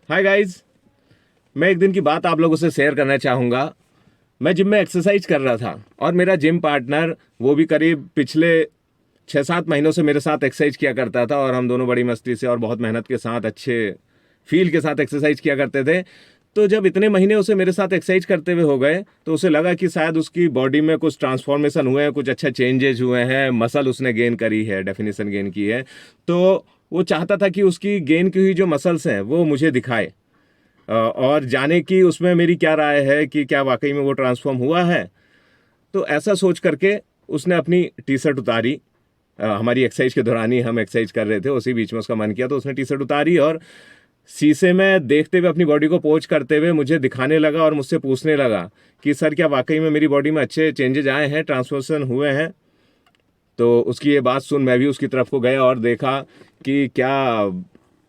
Hi guys, मैं एक दिन की बात आप लोगों से शेयर करना चाहूँगा। मैं जिम में एक्सरसाइज कर रहा था और मेरा जिम पार्टनर वो भी करीब पिछले 6-7 महीनों से मेरे साथ एक्सरसाइज किया करता था और हम दोनों बड़ी मस्ती से और बहुत मेहनत के साथ अच्छे फील के साथ एक्सरसाइज किया करते थे। तो जब इतने महीने उसे मेरे साथ एक्सरसाइज करते हुए हो गए तो उसे लगा कि शायद उसकी बॉडी में कुछ ट्रांसफॉर्मेशन हुए हैं, कुछ अच्छा चेंजेज हुए हैं, मसल उसने गेन करी है, डेफिनेशन गेन की है। तो वो चाहता था कि उसकी गेन की हुई जो मसल्स हैं वो मुझे दिखाए और जाने की उसमें मेरी क्या राय है कि क्या वाकई में वो ट्रांसफॉर्म हुआ है। तो ऐसा सोच करके उसने अपनी टी शर्ट उतारी। हमारी एक्सरसाइज के दौरान ही हम एक्सरसाइज कर रहे थे, उसी बीच में उसका मन किया तो उसने टी शर्ट उतारी और शीशे में देखते हुए अपनी बॉडी को पोंछ करते हुए मुझे दिखाने लगा और मुझसे पूछने लगा कि सर क्या वाकई में मेरी बॉडी में अच्छे चेंजेस आए हैं, ट्रांसफॉर्मेशन हुए हैं। तो उसकी ये बात सुन मैं भी उसकी तरफ को गया और देखा कि क्या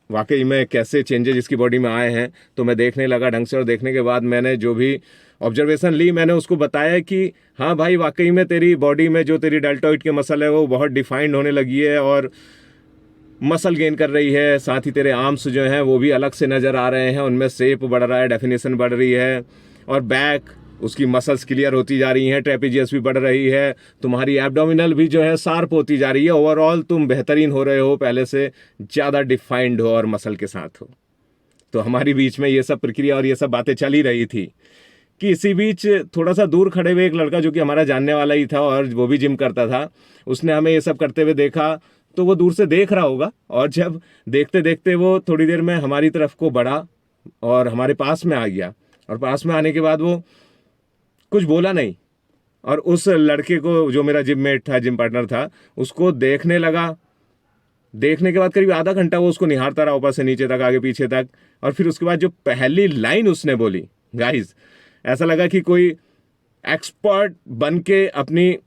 वाकई में कैसे चेंजेस इसकी बॉडी में आए हैं। तो मैं देखने लगा ढंग से और देखने के बाद मैंने जो भी ऑब्जर्वेशन ली मैंने उसको बताया कि हाँ भाई, वाकई में तेरी बॉडी में जो तेरी डेल्टॉइड की मसल है वो बहुत डिफाइंड होने लगी है और मसल गेन कर रही है। साथ ही तेरे आर्म्स जो हैं वो भी अलग से नज़र आ रहे हैं, उनमें शेप बढ़ रहा है, डेफिनेशन बढ़ रही है और बैक उसकी मसल्स क्लियर होती जा रही हैं, ट्रेपेजियस भी बढ़ रही है, तुम्हारी एब्डोमिनल भी जो है शार्प होती जा रही है। ओवरऑल तुम बेहतरीन हो रहे हो, पहले से ज़्यादा डिफाइंड हो और मसल के साथ हो। तो हमारी बीच में ये सब प्रक्रिया और ये सब बातें चल ही रही थी कि इसी बीच थोड़ा सा दूर खड़े हुए एक लड़का जो कि हमारा जानने वाला ही था और वो भी जिम करता था, उसने हमें ये सब करते हुए देखा। तो वो दूर से देख रहा होगा और जब देखते देखते वो थोड़ी देर में हमारी तरफ को बढ़ा और हमारे पास में आ गया। और पास में आने के बाद वो कुछ बोला नहीं और उस लड़के को जो मेरा जिम मेट था, जिम पार्टनर था, उसको देखने लगा। देखने के बाद करीब आधा घंटा वो उसको निहारता रहा, ऊपर से नीचे तक, आगे पीछे तक। और फिर उसके बाद जो पहली लाइन उसने बोली, गाइस, ऐसा लगा कि कोई एक्सपर्ट बन के अपनी,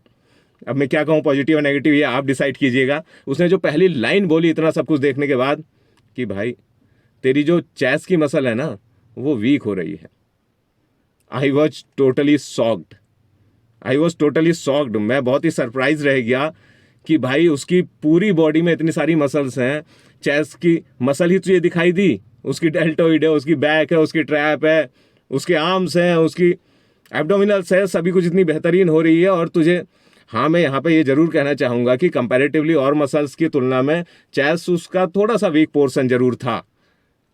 अब मैं क्या कहूँ, पॉजिटिव और नेगेटिव ये आप डिसाइड कीजिएगा। उसने जो पहली लाइन बोली इतना सब कुछ देखने के बाद कि भाई तेरी जो चेस्ट की मसल है ना वो वीक हो रही है। I was totally socked. I was totally socked. मैं बहुत ही सरप्राइज रह गया कि भाई उसकी पूरी बॉडी में इतनी सारी मसल्स हैं। चेस्ट की मसल ही तुझे दिखाई दी, उसकी डेल्टोइड है, उसकी बैक है, उसकी ट्रैप है, उसके आर्म्स हैं, उसकी एब्डोमिनल्स है, सभी कुछ इतनी बेहतरीन हो रही है। और तुझे, हाँ, मैं यहाँ पे ये जरूर कहना चाहूँगा कि कंपैरेटिवली और मसल्स की तुलना में चेस्ट उसका थोड़ा सा वीक पोर्शन जरूर था,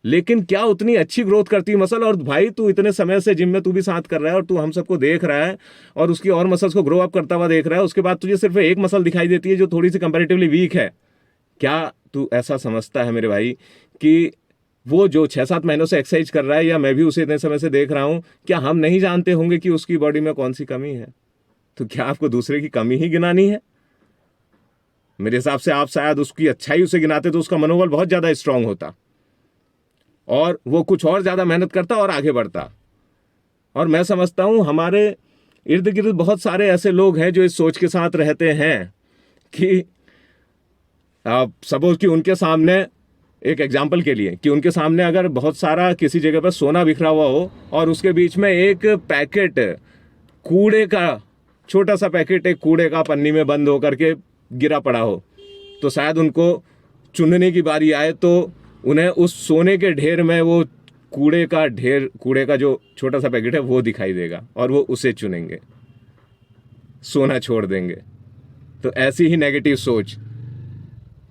लेकिन क्या उतनी अच्छी ग्रोथ करती मसल। और भाई तू इतने समय से जिम में तू भी साथ कर रहा है और तू हम सबको देख रहा है और उसकी और मसल्स को ग्रो अप करता हुआ देख रहा है, उसके बाद तुझे सिर्फ एक मसल दिखाई देती है जो थोड़ी सी कंपैरेटिवली वीक है। क्या तू ऐसा समझता है मेरे भाई कि वो जो 6-7 महीनों से एक्सरसाइज कर रहा है, या मैं भी उसे इतने समय से देख रहा हूं, क्या हम नहीं जानते होंगे कि उसकी बॉडी में कौन सी कमी है? तो क्या आपको दूसरे की कमी ही गिनानी है? मेरे हिसाब से आप शायद उसकी अच्छाई उसे गिनाते तो उसका मनोबल बहुत ज्यादा स्ट्रांग होता और वो कुछ और ज्यादा मेहनत करता और आगे बढ़ता। और मैं समझता हूं हमारे इर्द गिर्द बहुत सारे ऐसे लोग हैं जो इस सोच के साथ रहते हैं कि सपोज कि उनके सामने, एक एग्जाम्पल के लिए, कि उनके सामने अगर बहुत सारा किसी जगह पर सोना बिखरा हुआ हो और उसके बीच में एक पैकेट कूड़े का, छोटा सा पैकेट एक कूड़े का पन्नी में बंद होकर के गिरा पड़ा हो, तो शायद उनको चुनने की बारी आए तो उन्हें उस सोने के ढेर में वो कूड़े का जो छोटा सा पैकेट है वो दिखाई देगा और वो उसे चुनेंगे, सोना छोड़ देंगे। तो ऐसी ही नेगेटिव सोच,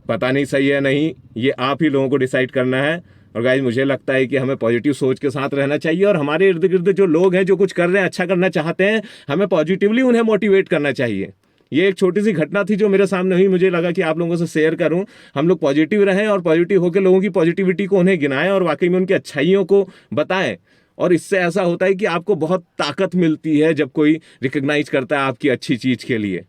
पता नहीं सही है नहीं, ये आप ही लोगों को डिसाइड करना है। और गाइस, मुझे लगता है कि हमें पॉजिटिव सोच के साथ रहना चाहिए और हमारे इर्द गिर्द जो लोग हैं जो कुछ कर रहे हैं, अच्छा करना चाहते हैं, हमें पॉजिटिवली उन्हें मोटिवेट करना चाहिए। ये एक छोटी सी घटना थी जो मेरे सामने हुई, मुझे लगा कि आप लोगों से शेयर करूं। हम लोग पॉजिटिव रहें और पॉजिटिव होकर लोगों की पॉजिटिविटी को उन्हें गिनाएं और वाकई में उनकी अच्छाइयों को बताएं। और इससे ऐसा होता है कि आपको बहुत ताकत मिलती है जब कोई रिकग्नाइज करता है आपकी अच्छी चीज के लिए।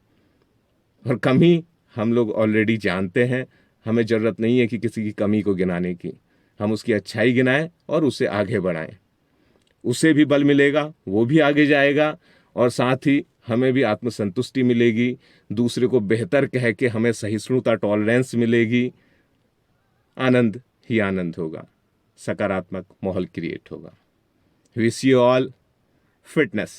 और कमी हम लोग ऑलरेडी जानते हैं, हमें ज़रूरत नहीं है कि किसी की कमी को गिनाने की। हम उसकी अच्छाई गिनाएं और उसे आगे बढ़ाएं, उसे भी बल मिलेगा, वो भी आगे जाएगा और साथ ही हमें भी आत्मसंतुष्टि मिलेगी, दूसरे को बेहतर कह के हमें सहिष्णुता, टॉलरेंस मिलेगी, आनंद ही आनंद होगा, सकारात्मक माहौल क्रिएट होगा। Wish you all fitness.